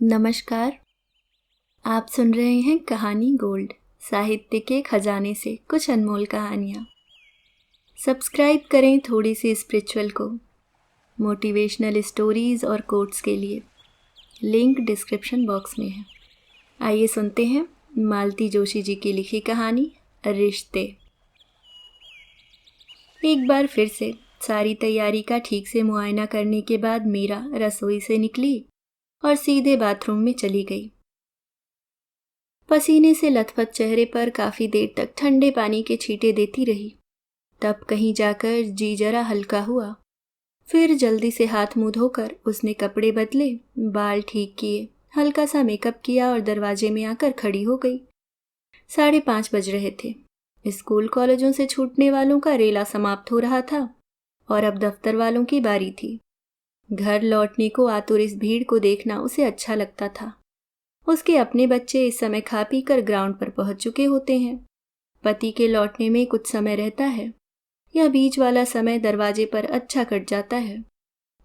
नमस्कार। आप सुन रहे हैं कहानी गोल्ड, साहित्य के खजाने से कुछ अनमोल कहानियाँ। सब्सक्राइब करें थोड़ी सी स्पिरिचुअल को, मोटिवेशनल स्टोरीज और कोट्स के लिए। लिंक डिस्क्रिप्शन बॉक्स में है। आइए सुनते हैं मालती जोशी जी की लिखी कहानी रिश्ते। एक बार फिर से सारी तैयारी का ठीक से मुआयना करने के बाद मीरा रसोई से निकली और सीधे बाथरूम में चली गई। पसीने से लथपथ चेहरे पर काफी देर तक ठंडे पानी के छींटे देती रही। तब कहीं जाकर जी जरा हल्का हुआ। फिर जल्दी से हाथ मुंह धोकर उसने कपड़े बदले, बाल ठीक किए, हल्का सा मेकअप किया और दरवाजे में आकर खड़ी हो गई। 5:30 बज रहे थे। स्कूल कॉलेजों से छूटने वालों का रेला समाप्त हो रहा था और अब दफ्तर वालों की बारी थी। घर लौटने को आतुर इस भीड़ को देखना उसे अच्छा लगता था। उसके अपने बच्चे इस समय खा पी कर ग्राउंड पर पहुंच चुके होते हैं। पति के लौटने में कुछ समय रहता है। यह बीच वाला समय दरवाजे पर अच्छा कट जाता है।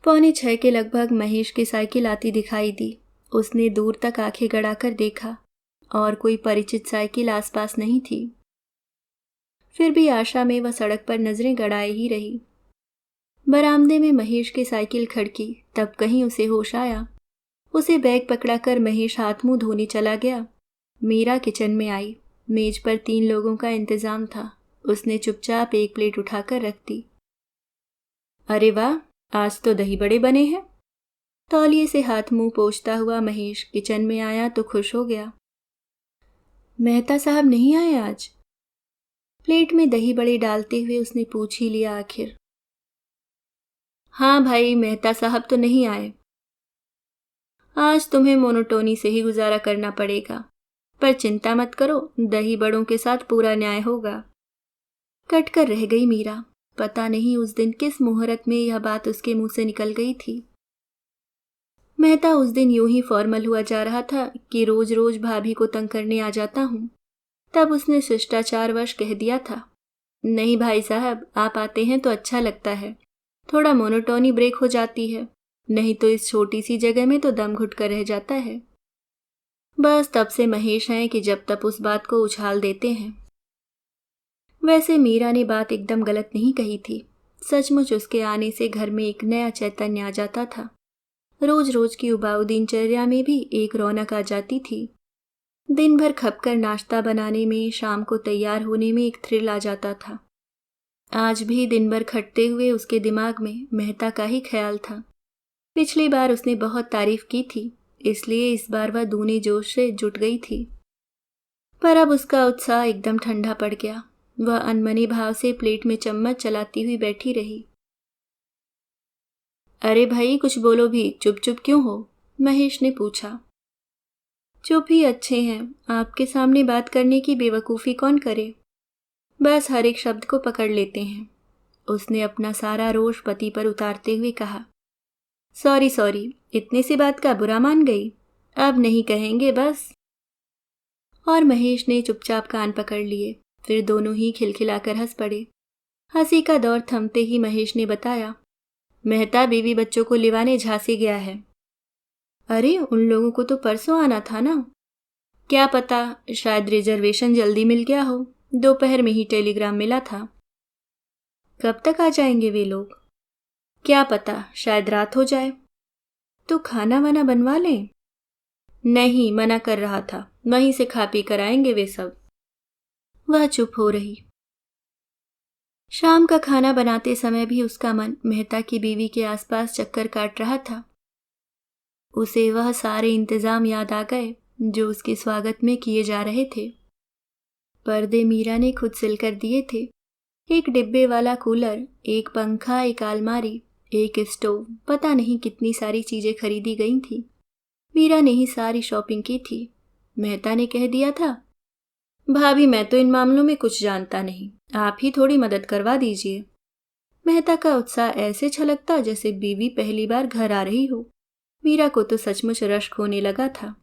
5:45 के लगभग महेश की साइकिल आती दिखाई दी। उसने दूर तक आंखें गड़ाकर देखा और कोई परिचित साइकिल आसपास नहीं थी। फिर भी आशा में वह सड़क पर नजरें गड़ाए ही रही। बरामदे में महेश की साइकिल खड़की, तब कहीं उसे होश आया। उसे बैग पकड़ाकर महेश हाथ मुंह धोने चला गया। मीरा किचन में आई। मेज पर 3 लोगों का इंतजाम था। उसने चुपचाप एक प्लेट उठाकर रख दी। अरे वाह, आज तो दही बड़े बने हैं। तौलिए से हाथ मुंह पोंछता हुआ महेश किचन में आया तो खुश हो गया। मेहता साहब नहीं आए आज? प्लेट में दही बड़े डालते हुए उसने पूछ ही लिया आखिर। हाँ भाई, मेहता साहब तो नहीं आए। आज तुम्हें मोनोटोनी से ही गुजारा करना पड़ेगा, पर चिंता मत करो, दही बड़ों के साथ पूरा न्याय होगा। कट कर रह गई मीरा। पता नहीं उस दिन किस मुहूर्त में यह बात उसके मुंह से निकल गई थी। मेहता उस दिन यूं ही फॉर्मल हुआ जा रहा था कि रोज रोज भाभी को तंग करने आ जाता हूं। तब उसने शिष्टाचारवश कह दिया था, नहीं भाई साहब, आप आते हैं तो अच्छा लगता है, थोड़ा मोनोटोनी ब्रेक हो जाती है, नहीं तो इस छोटी सी जगह में तो दम घुट कर रह जाता है। बस तब से महेश हैं कि जब तक उस बात को उछाल देते हैं। वैसे मीरा ने बात एकदम गलत नहीं कही थी। सचमुच उसके आने से घर में एक नया चैतन्य आ जाता था। रोज रोज की उबाऊ दिनचर्या में भी एक रौनक आ जाती थी। दिन भर खपकर नाश्ता बनाने में, शाम को तैयार होने में एक थ्रिल आ जाता था। आज भी दिन भर खटते हुए उसके दिमाग में मेहता का ही ख्याल था। पिछली बार उसने बहुत तारीफ की थी, इसलिए इस बार वह दूने जोश से जुट गई थी। पर अब उसका उत्साह एकदम ठंडा पड़ गया। वह अनमने भाव से प्लेट में चम्मच चलाती हुई बैठी रही। अरे भाई, कुछ बोलो भी, चुप चुप क्यों हो? महेश ने पूछा। चुप ही अच्छे हैं, आपके सामने बात करने की बेवकूफ़ी कौन करे? बस हर एक शब्द को पकड़ लेते हैं। उसने अपना सारा रोष पति पर उतारते हुए कहा। सॉरी सॉरी, इतने सी बात का बुरा मान गई? अब नहीं कहेंगे बस। और महेश ने चुपचाप कान पकड़ लिए। फिर दोनों ही खिलखिलाकर हंस पड़े। हंसी का दौर थमते ही महेश ने बताया, मेहता बीवी बच्चों को लिवाने झांसी गया है। अरे, उन लोगों को तो परसों आना था ना? क्या पता, शायद रिजर्वेशन जल्दी मिल गया हो। दोपहर में ही टेलीग्राम मिला था। कब तक आ जाएंगे वे लोग? क्या पता, शायद रात हो जाए। तो खाना वाना बनवा लें? नहीं, मना कर रहा था, वहीं से खा पी कर आएंगे वे सब। वह चुप हो रही। शाम का खाना बनाते समय भी उसका मन मेहता की बीवी के आसपास चक्कर काट रहा था। उसे वह सारे इंतजाम याद आ गए जो उसके स्वागत में किए जा रहे थे। पर्दे मीरा ने खुद सिलकर दिए थे। एक डिब्बे वाला कूलर, एक पंखा, एक अलमारी, एक स्टोव, पता नहीं कितनी सारी चीजें खरीदी गई थी। मीरा ने ही सारी शॉपिंग की थी। मेहता ने कह दिया था, भाभी मैं तो इन मामलों में कुछ जानता नहीं, आप ही थोड़ी मदद करवा दीजिए। मेहता का उत्साह ऐसे छलकता जैसे बीवी पहली बार घर आ रही हो। मीरा को तो सचमुच रश्क होने लगा था।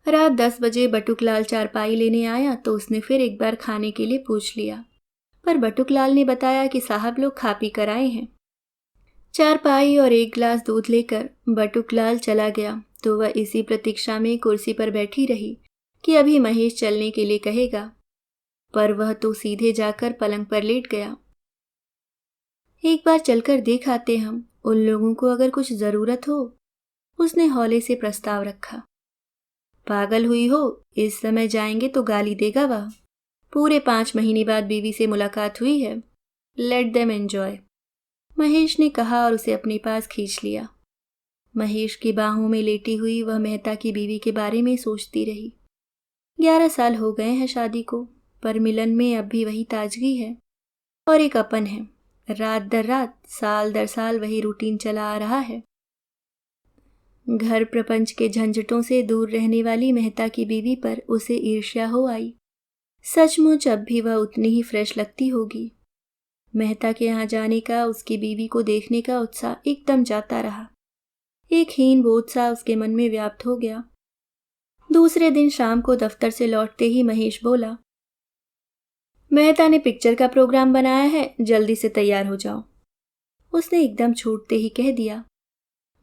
रात 10 बजे बटुकलाल चारपाई लेने आया तो उसने फिर एक बार खाने के लिए पूछ लिया, पर बटुकलाल ने बताया कि साहब लोग खा पी कर आए हैं। चारपाई और एक गिलास दूध लेकर बटुकलाल चला गया तो वह इसी प्रतीक्षा में कुर्सी पर बैठी रही कि अभी महेश चलने के लिए कहेगा, पर वह तो सीधे जाकर पलंग पर लेट गया। एक बार चलकर देख आते हम, उन लोगों को अगर कुछ जरूरत हो, उसने हौले से प्रस्ताव रखा। पागल हुई हो, इस समय जाएंगे तो गाली देगा वह। पूरे 5 महीने बाद बीवी से मुलाकात हुई है, लेट देम एंजॉय, महेश ने कहा और उसे अपने पास खींच लिया। महेश की बाहों में लेटी हुई वह मेहता की बीवी के बारे में सोचती रही। 11 साल हो गए हैं शादी को, पर मिलन में अब भी वही ताजगी है और एक अपन है। रात दर रात, साल दर साल वही रूटीन चला आ रहा है। घर प्रपंच के झंझटों से दूर रहने वाली मेहता की बीवी पर उसे ईर्ष्या हो आई। सचमुच अब भी वह उतनी ही फ्रेश लगती होगी। मेहता के यहाँ जाने का, उसकी बीवी को देखने का उत्साह एकदम जाता रहा। एक हीन बोझ सा उसके मन में व्याप्त हो गया। दूसरे दिन शाम को दफ्तर से लौटते ही महेश बोला, मेहता ने पिक्चर का प्रोग्राम बनाया है, जल्दी से तैयार हो जाओ। उसने एकदम छूटते ही कह दिया,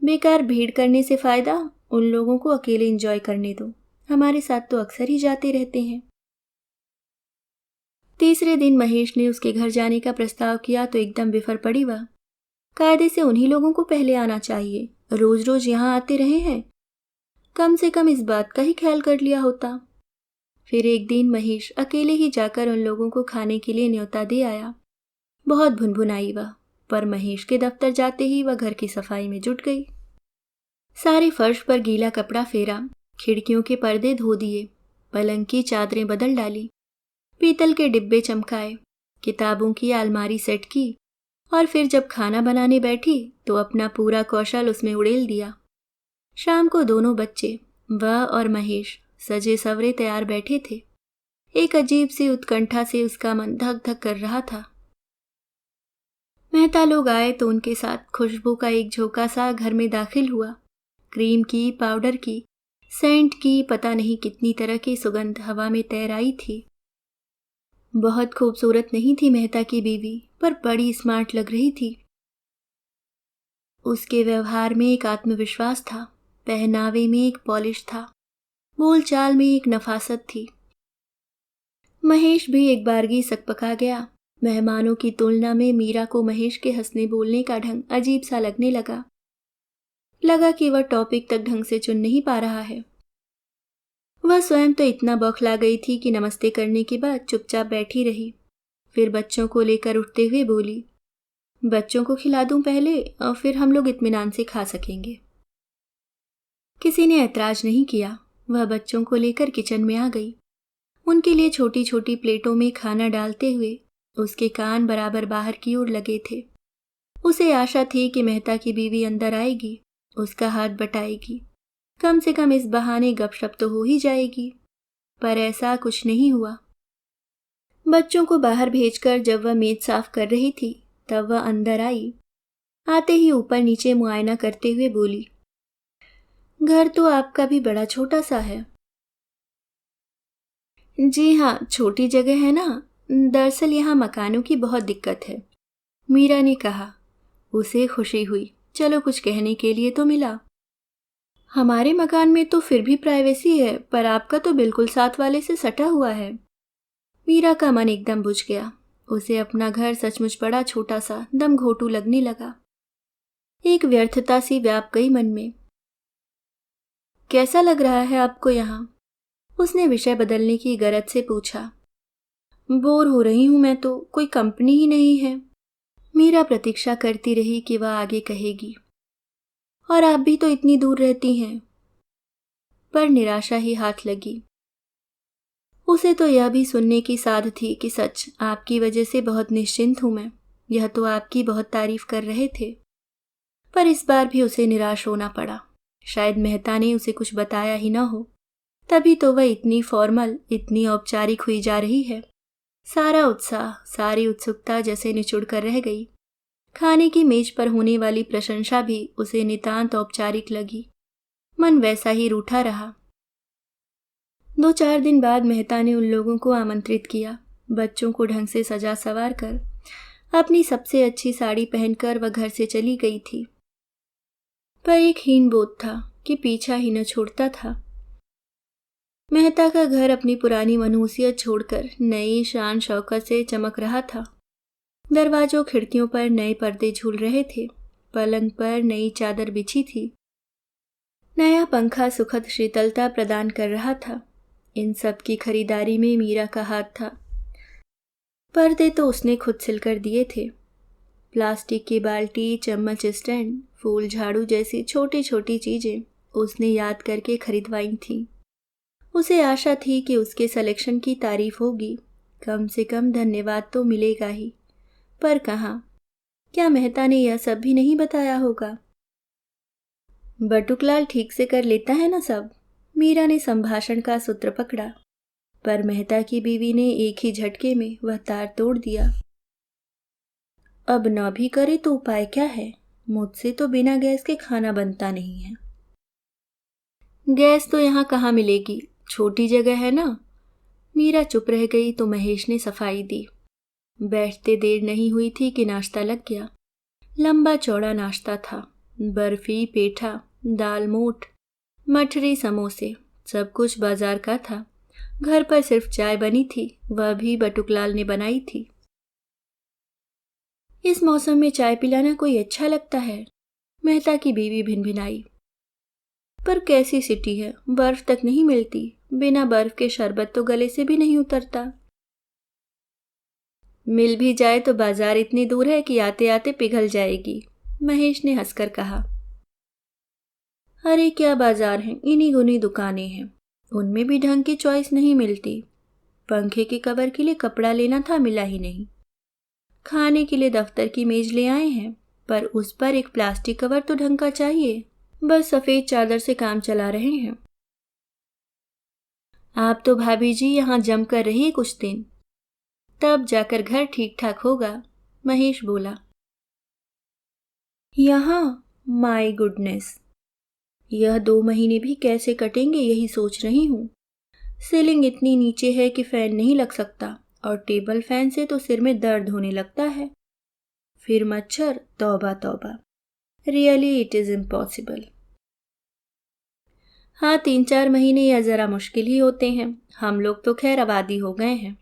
बेकार भीड़ करने से फायदा, उन लोगों को अकेले एंजॉय करने दो, हमारे साथ तो अक्सर ही जाते रहते हैं। तीसरे दिन महेश ने उसके घर जाने का प्रस्ताव किया तो एकदम बिफर पड़ी वह। कायदे से उन्हीं लोगों को पहले आना चाहिए, रोज रोज यहाँ आते रहे हैं, कम से कम इस बात का ही ख्याल कर लिया होता। फिर एक दिन महेश अकेले ही जाकर उन लोगों को खाने के लिए न्योता दे आया। बहुत भुनभुनाई वह, पर महेश के दफ्तर जाते ही वह घर की सफाई में जुट गई। सारे फर्श पर गीला कपड़ा फेरा, खिड़कियों के पर्दे धो दिए, पलंग की चादरें बदल डाली, पीतल के डिब्बे चमकाए, किताबों की अलमारी सेट की और फिर जब खाना बनाने बैठी तो अपना पूरा कौशल उसमें उड़ेल दिया। शाम को दोनों बच्चे, वह और महेश, सजे सवरे तैयार बैठे थे। एक अजीब सी उत्कंठा से उसका मन धक धक कर रहा था। मेहता लोग आए तो उनके साथ खुशबू का एक झोंका सा घर में दाखिल हुआ। क्रीम की, पाउडर की, सेंट की, पता नहीं कितनी तरह की सुगंध हवा में तैर आई थी। बहुत खूबसूरत नहीं थी मेहता की बीवी, पर बड़ी स्मार्ट लग रही थी। उसके व्यवहार में एक आत्मविश्वास था, पहनावे में एक पॉलिश था, बोलचाल में एक नफासत थी। महेश भी एक बारगी सकपका गया। मेहमानों की तुलना में मीरा को महेश के हंसने बोलने का ढंग अजीब सा लगने लगा कि वह टॉपिक तक ढंग से चुन नहीं पा रहा है। वह स्वयं तो इतना बौखला गई थी कि नमस्ते करने के बाद चुपचाप बैठी रही। फिर बच्चों को लेकर उठते हुए बोली, बच्चों को खिला दूं पहले और फिर हम लोग इत्मीनान से खा सकेंगे। किसी ने ऐतराज नहीं किया। वह बच्चों को लेकर किचन में आ गई। उनके लिए छोटी छोटी प्लेटों में खाना डालते हुए उसके कान बराबर बाहर की ओर लगे थे। उसे आशा थी कि मेहता की बीवी अंदर आएगी, उसका हाथ बटाएगी, कम से कम इस बहाने गपशप तो हो ही जाएगी, पर ऐसा कुछ नहीं हुआ। बच्चों को बाहर भेजकर जब वह मेज साफ कर रही थी तब वह अंदर आई। आते ही ऊपर नीचे मुआयना करते हुए बोली, घर तो आपका भी बड़ा छोटा सा है। जी हाँ, छोटी जगह है ना, दरअसल यहाँ मकानों की बहुत दिक्कत है, मीरा ने कहा। उसे खुशी हुई, चलो कुछ कहने के लिए तो मिला। हमारे मकान में तो फिर भी प्राइवेसी है, पर आपका तो बिल्कुल साथ वाले से सटा हुआ है। मीरा का मन एकदम बुझ गया। उसे अपना घर सचमुच बड़ा छोटा सा दम घोटू लगने लगा। एक व्यर्थता सी व्याप गई मन में। कैसा लग रहा है आपको यहाँ? उसने विषय बदलने की गरज से पूछा। बोर हो रही हूं मैं तो, कोई कंपनी ही नहीं है। मीरा प्रतीक्षा करती रही कि वह आगे कहेगी, और आप भी तो इतनी दूर रहती हैं। पर निराशा ही हाथ लगी। उसे तो यह भी सुनने की साध थी कि सच, आपकी वजह से बहुत निश्चिंत हूं मैं, यह तो आपकी बहुत तारीफ कर रहे थे। पर इस बार भी उसे निराश होना पड़ा। शायद मेहता ने उसे कुछ बताया ही न हो, तभी तो वह इतनी फॉर्मल, इतनी औपचारिक हुई जा रही है। सारा उत्साह, सारी उत्सुकता जैसे निचुड़ कर रह गई। खाने की मेज पर होने वाली प्रशंसा भी उसे नितांत औपचारिक लगी। मन वैसा ही रूठा रहा। 2-4 दिन बाद मेहता ने उन लोगों को आमंत्रित किया। बच्चों को ढंग से सजा सवार कर, अपनी सबसे अच्छी साड़ी पहनकर वह घर से चली गई थी। पर एक हीन बोध था कि पीछा ही न छोड़ता था। मेहता का घर अपनी पुरानी मनहूसियत छोड़कर नई शान शौकत से चमक रहा था। दरवाजों खिड़कियों पर नए पर्दे झूल रहे थे, पलंग पर नई चादर बिछी थी, नया पंखा सुखद शीतलता प्रदान कर रहा था। इन सब की खरीदारी में मीरा का हाथ था। पर्दे तो उसने खुद सिलकर दिए थे। प्लास्टिक की बाल्टी, चम्मच स्टैंड, फूल झाड़ू जैसी छोटी छोटी चीजें उसने याद करके खरीदवाई थी। उसे आशा थी कि उसके सिलेक्शन की तारीफ होगी, कम से कम धन्यवाद तो मिलेगा ही। पर कहाँ, क्या मेहता ने यह सब भी नहीं बताया होगा? बटुकलाल ठीक से कर लेता है ना सब? मीरा ने संभाषण का सूत्र पकड़ा, पर मेहता की बीवी ने एक ही झटके में वह तार तोड़ दिया। अब न भी करे तो उपाय क्या है? मुझसे तो बिना गैस के खाना बनता नहीं है। गैस तो यहाँ कहाँ मिलेगी, छोटी जगह है ना। मीरा चुप रह गई तो महेश ने सफाई दी। बैठते देर नहीं हुई थी कि नाश्ता लग गया। लंबा चौड़ा नाश्ता था। बर्फी, पेठा, दाल मोठ, मठरी, समोसे, सब कुछ बाजार का था। घर पर सिर्फ चाय बनी थी, वह भी बटुकलाल ने बनाई थी। इस मौसम में चाय पिलाना कोई अच्छा लगता है? मेहता की बीवी भिनभिनाई। पर कैसी सिटी है, बर्फ तक नहीं मिलती। बिना बर्फ के शरबत तो गले से भी नहीं उतरता। मिल भी जाए तो बाजार इतनी दूर है कि आते आते पिघल जाएगी, महेश ने हंसकर कहा। अरे क्या बाजार हैं, इन्हीं गुनी दुकानें हैं, उनमें भी ढंग की चॉइस नहीं मिलती। पंखे के कवर के लिए कपड़ा लेना था, मिला ही नहीं। खाने के लिए दफ्तर की मेज ले आए हैं, पर उस पर एक प्लास्टिक कवर तो ढंग का चाहिए। बस सफेद चादर से काम चला रहे हैं। आप तो भाभी जी यहाँ जम कर रहिए कुछ दिन, तब जाकर घर ठीक ठाक होगा, महेश बोला। यहाँ? माय गुडनेस, यह 2 महीने भी कैसे कटेंगे यही सोच रही हूँ। सीलिंग इतनी नीचे है कि फैन नहीं लग सकता, और टेबल फैन से तो सिर में दर्द होने लगता है। फिर मच्छर, तौबा तौबा, रियली इट इज इम्पॉसिबल। हाँ, 3-4 महीने या जरा मुश्किल ही होते हैं। हम लोग तो खैर आबादी हो गए हैं,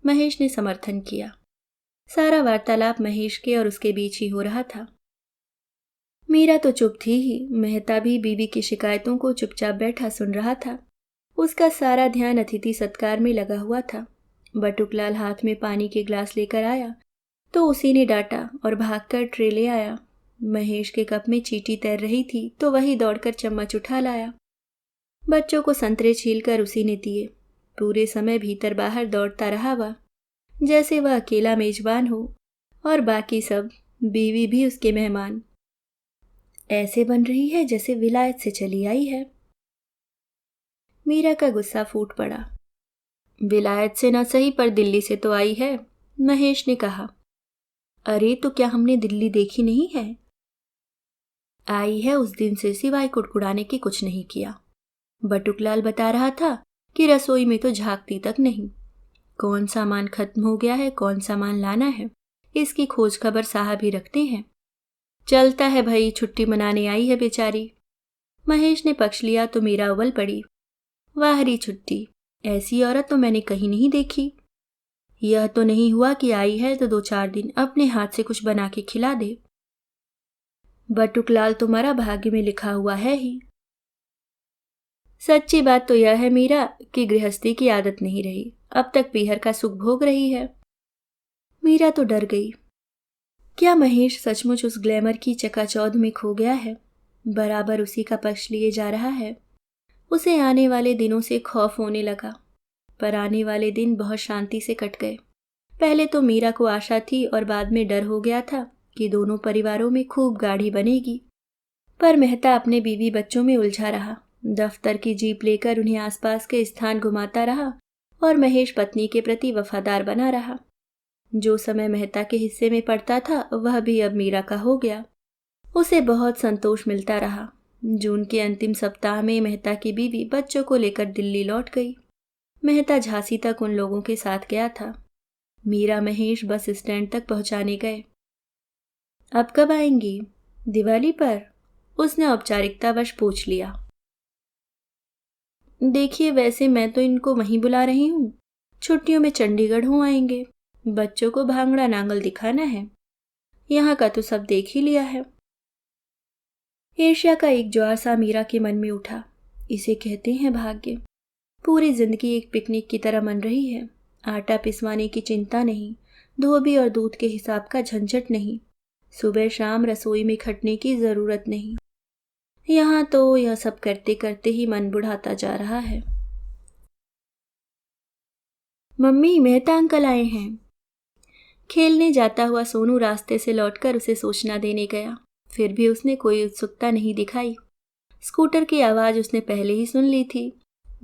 महेश ने समर्थन किया। सारा वार्तालाप महेश के और उसके बीच ही हो रहा था। मीरा तो चुप थी ही, मेहता भी बीवी की शिकायतों को चुपचाप बैठा सुन रहा था। उसका सारा ध्यान अतिथि सत्कार में लगा हुआ था। बटुकलाल हाथ में पानी के ग्लास लेकर आया तो उसी ने डांटा और भागकर ट्रे ले आया। महेश के कप में चींटी तैर रही थी तो वही दौड़कर चम्मच उठा लाया। बच्चों को संतरे छीलकर उसी ने दिए। पूरे समय भीतर बाहर दौड़ता रहा वह, जैसे वह अकेला मेजबान हो और बाकी सब, बीवी भी उसके मेहमान। ऐसे बन रही है जैसे विलायत से चली आई है। मीरा का गुस्सा फूट पड़ा। विलायत से ना सही पर दिल्ली से तो आई है, महेश ने कहा। अरे तो क्या हमने दिल्ली देखी नहीं है? आई है, उस दिन से सिवाय कुड़कुड़ाने के कुछ नहीं किया। बटुकलाल बता रहा था कि रसोई में तो झांकती तक नहीं। कौन सामान खत्म हो गया है, कौन सामान लाना है, इसकी खोज खबर साहब ही रखते हैं। चलता है भाई, छुट्टी मनाने आई है बेचारी। महेश ने पक्ष लिया तो मीरा अव्वल पड़ी। वाहरी छुट्टी, ऐसी औरत तो मैंने कहीं नहीं देखी। यह तो नहीं हुआ कि आई है तो 2-4 दिन अपने हाथ से कुछ बना के खिला दे। बटुकलाल तुम्हारा भाग्य में लिखा हुआ है ही। सच्ची बात तो यह है मीरा कि गृहस्थी की आदत नहीं रही, अब तक पीहर का सुख भोग रही है। मीरा तो डर गई। क्या महेश सचमुच उस ग्लैमर की चकाचौंध में खो गया है? बराबर उसी का पक्ष लिए जा रहा है। उसे आने वाले दिनों से खौफ होने लगा, पर आने वाले दिन बहुत शांति से कट गए। पहले तो मीरा को आशा थी और बाद में डर हो गया था कि दोनों परिवारों में खूब गाढ़ी बनेगी। पर मेहता अपने बीवी बच्चों में उलझा रहा, दफ्तर की जीप लेकर उन्हें आसपास के स्थान घुमाता रहा और महेश पत्नी के प्रति वफादार बना रहा। जो समय मेहता के हिस्से में पड़ता था वह भी अब मीरा का हो गया। उसे बहुत संतोष मिलता रहा। जून के अंतिम सप्ताह में मेहता की बीवी बच्चों को लेकर दिल्ली लौट गई। मेहता झांसी तक उन लोगों के साथ गया था। मीरा महेश बस स्टैंड तक पहुंचाने गए। अब कब आएंगी? दिवाली पर? उसने औपचारिकतावश पूछ लिया। देखिए, वैसे मैं तो इनको वहीं बुला रही हूँ। छुट्टियों में चंडीगढ़ हो आएंगे। बच्चों को भांगड़ा नांगल दिखाना है। यहाँ का तो सब देख ही लिया है। ईर्ष्या का एक ज्वार सा मीरा के मन में उठा। इसे कहते हैं भाग्य। पूरी जिंदगी एक पिकनिक की तरह मन रही है। आटा पिसवाने की चिंता नहीं, धोबी और दूध के हिसाब का झंझट नहीं, सुबह शाम रसोई में खटने की जरूरत नहीं। यहाँ तो यह सब करते करते ही मन बुढ़ाता जा रहा है। मम्मी, मेहता अंकल आए हैं। खेलने जाता हुआ सोनू रास्ते से लौटकर उसे सूचना देने गया। फिर भी उसने कोई उत्सुकता नहीं दिखाई। स्कूटर की आवाज उसने पहले ही सुन ली थी।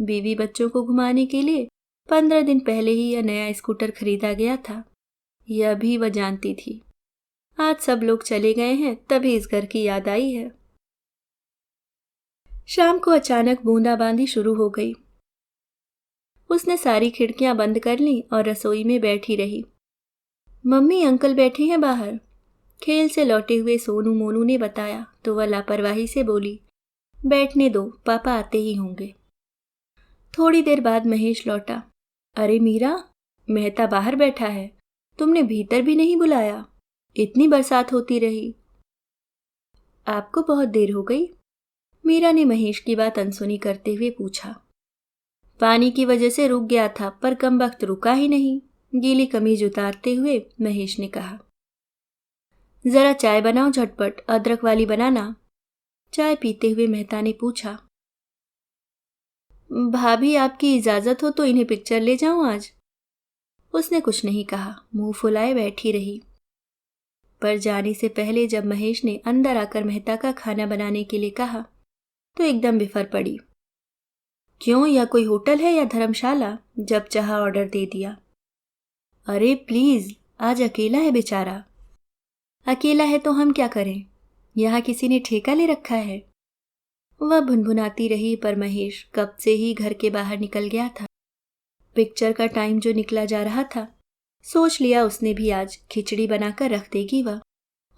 बीवी बच्चों को घुमाने के लिए 15 दिन पहले ही यह नया स्कूटर खरीदा गया था। यह भी वह जानती थी। आज सब लोग चले गए हैं, तभी इस घर की याद आई है। शाम को अचानक बूंदाबांदी शुरू हो गई। उसने सारी खिड़कियां बंद कर लीं और रसोई में बैठी रही। मम्मी, अंकल बैठे हैं बाहर। खेल से लौटे हुए सोनू मोनू ने बताया तो वह लापरवाही से बोली, बैठने दो, पापा आते ही होंगे। थोड़ी देर बाद महेश लौटा। अरे मीरा, मेहता बाहर बैठा है। तुमने भीतर भी नहीं बुलाया। इतनी बरसात होती रही। आपको बहुत देर हो गई? मीरा ने महेश की बात अनसुनी करते हुए पूछा। पानी की वजह से रुक गया था, पर कमबख्त रुका ही नहीं। गीली कमीज उतारते हुए महेश ने कहा। जरा चाय बनाओ झटपट, अदरक वाली बनाना। चाय पीते हुए मेहता ने पूछा। भाभी, आपकी इजाजत हो तो इन्हें पिक्चर ले जाऊं आज? उसने कुछ नहीं कहा, मुंह फुलाए बैठी रही। पर जाने से पहले जब महेश ने अंदर आकर मेहता का खाना बनाने के लिए कहा तो एकदम बिफर पड़ी। क्यों, यह कोई होटल है या धर्मशाला? जब चाहा ऑर्डर दे दिया। अरे प्लीज, आज अकेला है बेचारा। अकेला है तो हम क्या करें? यहाँ किसी ने ठेका ले रखा है? वह भुनभुनाती रही, पर महेश कब से ही घर के बाहर निकल गया था। पिक्चर का टाइम जो निकला जा रहा था, सोच लिया उसने भी आज खिचड़ी बनाकर रख देगी वह,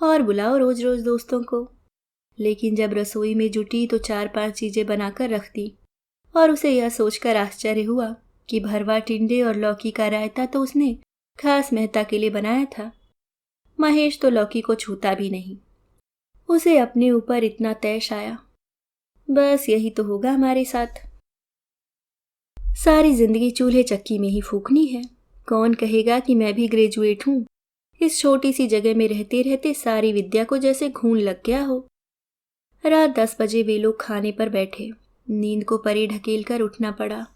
और बुलाओ रोज रोज दोस्तों को। लेकिन जब रसोई में जुटी तो 4-5 चीजें बनाकर रख दी, और उसे यह सोचकर आश्चर्य हुआ कि भरवा टिंडे और लौकी का रायता तो उसने खास मेहता के लिए बनाया था। महेश तो लौकी को छूता भी नहीं। उसे अपने ऊपर इतना तैश आया। बस यही तो होगा हमारे साथ। सारी जिंदगी चूल्हे चक्की में ही फूकनी है। कौन कहेगा कि मैं भी ग्रेजुएट हूं। इस छोटी सी जगह में रहते रहते सारी विद्या को जैसे घून लग गया हो। रात 10 बजे वे लोग खाने पर बैठे। नींद को परे ढकेल कर उठना पड़ा।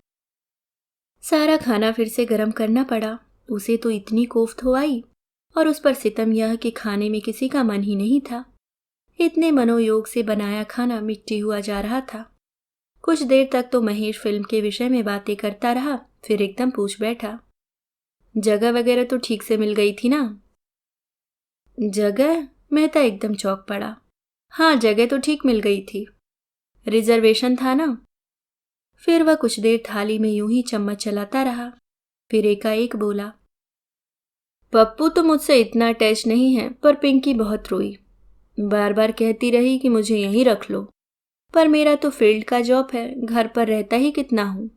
सारा खाना फिर से गर्म करना पड़ा। उसे तो इतनी कोफ्त हो आई, और उस पर सितम यह कि खाने में किसी का मन ही नहीं था। इतने मनोयोग से बनाया खाना मिट्टी हुआ जा रहा था। कुछ देर तक तो महेश फिल्म के विषय में बातें करता रहा, फिर एकदम पूछ बैठा। जगह वगैरह तो ठीक से मिल गई थी ना? जगह? मेहता एकदम चौंक पड़ा। हाँ, जगह तो ठीक मिल गई थी। रिजर्वेशन था ना? फिर वह कुछ देर थाली में यूं ही चम्मच चलाता रहा, फिर एकाएक बोला। पप्पू तो मुझसे इतना अटैच नहीं है, पर पिंकी बहुत रोई। बार बार कहती रही कि मुझे यहीं रख लो, पर मेरा तो फील्ड का जॉब है, घर पर रहता ही कितना हूं।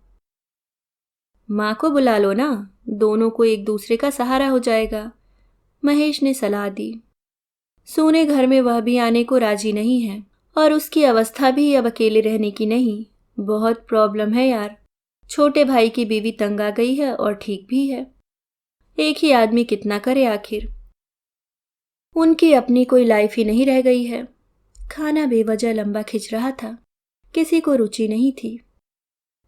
माँ को बुला लो ना, दोनों को एक दूसरे का सहारा हो जाएगा, महेश ने सलाह दी। सूने घर में वह भी आने को राजी नहीं है, और उसकी अवस्था भी अब अकेले रहने की नहीं। बहुत प्रॉब्लम है यार। छोटे भाई की बीवी तंग आ गई है और ठीक भी है। एक ही आदमी कितना करे आखिर। उनकी अपनी कोई लाइफ ही नहीं रह गई है। खाना बेवजह लंबा खिंच रहा था, किसी को रुचि नहीं थी।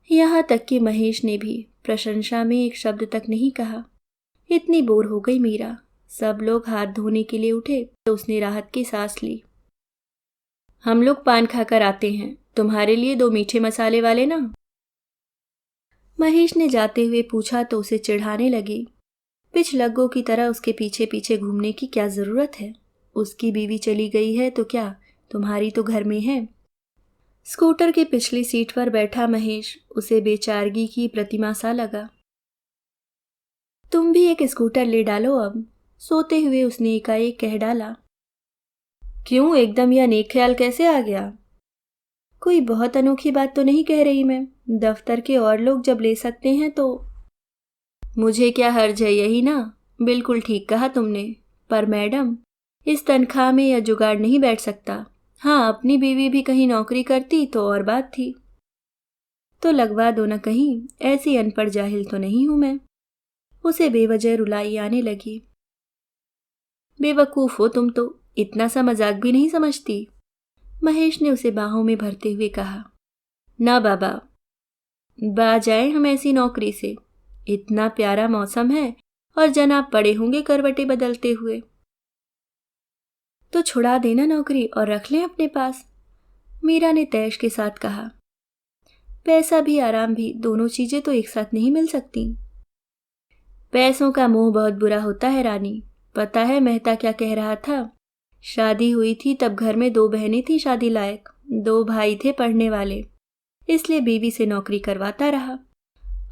यहाँ तक कि महेश ने भी प्रशंसा में एक शब्द तक नहीं कहा। इतनी बोर हो गई मीरा। सब लोग हाथ धोने के लिए उठे तो उसने राहत की सांस ली। हम लोग पान खाकर आते हैं, तुम्हारे लिए 2 मीठे मसाले वाले ना? महेश ने जाते हुए पूछा तो उसे चिढ़ाने लगी। पिछलग्गों की तरह उसके पीछे पीछे घूमने की क्या जरूरत है? उसकी बीवी चली गई है तो क्या, तुम्हारी तो घर में है। स्कूटर की पिछली सीट पर बैठा महेश उसे बेचारगी की प्रतिमा सा लगा। तुम भी एक स्कूटर ले डालो अब, सोते हुए उसने एकाएक कह डाला। क्यों, एकदम यह नेक ख्याल कैसे आ गया? कोई बहुत अनोखी बात तो नहीं कह रही मैं। दफ्तर के और लोग जब ले सकते हैं तो। मुझे क्या हर्ज है, यही ना। बिल्कुल ठीक कहा तुमने। पर मैडम, इस तनख्वाह में यह जुगाड़ नहीं बैठ सकता। हाँ, अपनी बीवी भी कहीं नौकरी करती तो और बात थी। तो लगवा दो न कहीं, ऐसी अनपढ़ जाहिल तो नहीं हूं मैं। उसे बेवजह रुलाई आने लगी। बेवकूफ हो तुम तो, इतना सा मजाक भी नहीं समझती। महेश ने उसे बाहों में भरते हुए कहा। ना बाबा, बाज आए हम ऐसी नौकरी से। इतना प्यारा मौसम है और जनाब पड़े होंगे करवटें बदलते हुए। तो छुड़ा देना नौकरी और रख लें अपने पास, मीरा ने तैश के साथ कहा। पैसा भी आराम भी, दोनों चीजें तो एक साथ नहीं मिल सकती। पैसों का मोह बहुत बुरा होता है रानी। पता है मेहता क्या कह रहा था? शादी हुई थी तब घर में 2 बहनें थी शादी लायक, 2 भाई थे पढ़ने वाले, इसलिए बीवी से नौकरी करवाता रहा।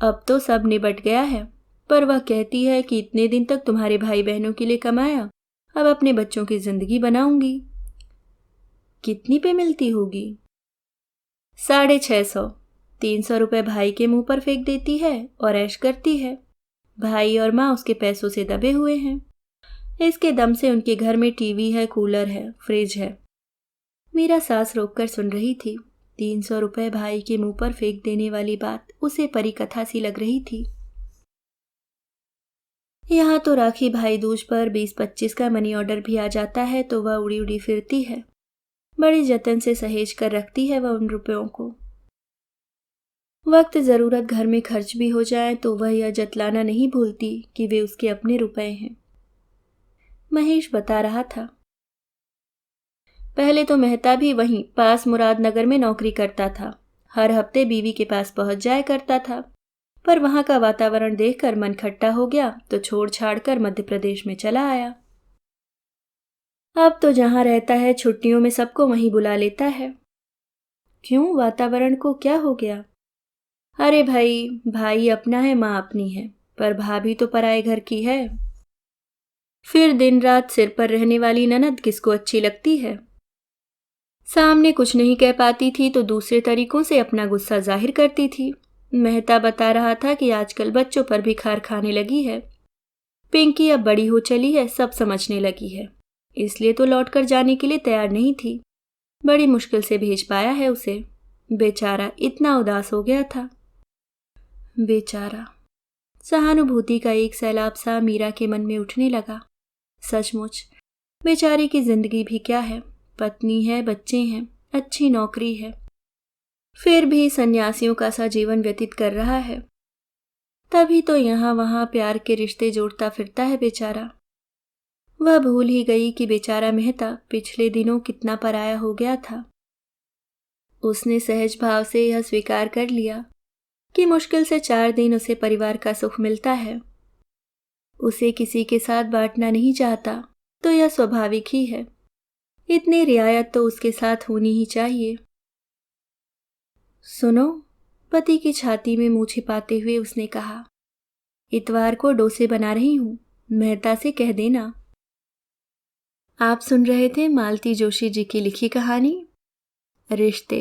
अब तो सब निबट गया है, पर वह कहती है कि इतने दिन तक तुम्हारे भाई बहनों के लिए कमाया, अब अपने बच्चों की जिंदगी बनाऊंगी। कितनी पे मिलती होगी? 650। 300 रुपये भाई के मुंह पर फेंक देती है और ऐश करती है। भाई और माँ उसके पैसों से दबे हुए हैं। इसके दम से उनके घर में टीवी है, कूलर है, फ्रिज है। मीरा सांस रोककर सुन रही थी। 300 रुपये भाई के मुंह पर फेंक देने वाली बात उसे परी कथा सी लग रही थी। यहाँ तो राखी भाई दूज पर 20-25 का मनी ऑर्डर भी आ जाता है तो वह उड़ी उड़ी फिरती है। बड़ी जतन से सहेज कर रखती है वह उन रुपयों को। वक्त जरूरत घर में खर्च भी हो जाए तो वह यह जतलाना नहीं भूलती कि वे उसके अपने रुपए हैं। महेश बता रहा था। पहले तो मेहता भी वहीं पास मुरादनगर में नौकरी करता था। हर हफ्ते बीवी के पास पहुंच जाया करता था, पर वहां का वातावरण देखकर मन खट्टा हो गया तो छोड़ छाड़ कर मध्य प्रदेश में चला आया। अब तो जहां रहता है छुट्टियों में सबको वहीं बुला लेता है। क्यों, वातावरण को क्या हो गया? अरे भाई, भाई अपना है, माँ अपनी है, पर भाभी तो पराए घर की है। फिर दिन रात सिर पर रहने वाली ननद किसको अच्छी लगती है? सामने कुछ नहीं कह पाती थी तो दूसरे तरीकों से अपना गुस्सा जाहिर करती थी। मेहता बता रहा था कि आजकल बच्चों पर भी खार खाने लगी है। पिंकी अब बड़ी हो चली है, सब समझने लगी है, इसलिए तो लौटकर जाने के लिए तैयार नहीं थी। बड़ी मुश्किल से भेज पाया है उसे। बेचारा इतना उदास हो गया था। बेचारा। सहानुभूति का एक सैलाब सा मीरा के मन में उठने लगा। सचमुच बेचारे की जिंदगी भी क्या है, पत्नी है, बच्चे हैं, अच्छी नौकरी है, फिर भी सन्यासियों का सा जीवन व्यतीत कर रहा है। तभी तो यहाँ वहाँ प्यार के रिश्ते जोड़ता फिरता है बेचारा। वह भूल ही गई कि बेचारा मेहता पिछले दिनों कितना पराया हो गया था। उसने सहज भाव से यह स्वीकार कर लिया कि मुश्किल से 4 दिन उसे परिवार का सुख मिलता है। उसे किसी के साथ बांटना नहीं चाहता तो यह स्वाभाविक ही है। इतनी रियायत तो उसके साथ होनी ही चाहिए। सुनो, पति की छाती में मुंह छिपाते हुए उसने कहा, इतवार को डोसे बना रही हूं, मेहता से कह देना। आप सुन रहे थे मालती जोशी जी की लिखी कहानी रिश्ते।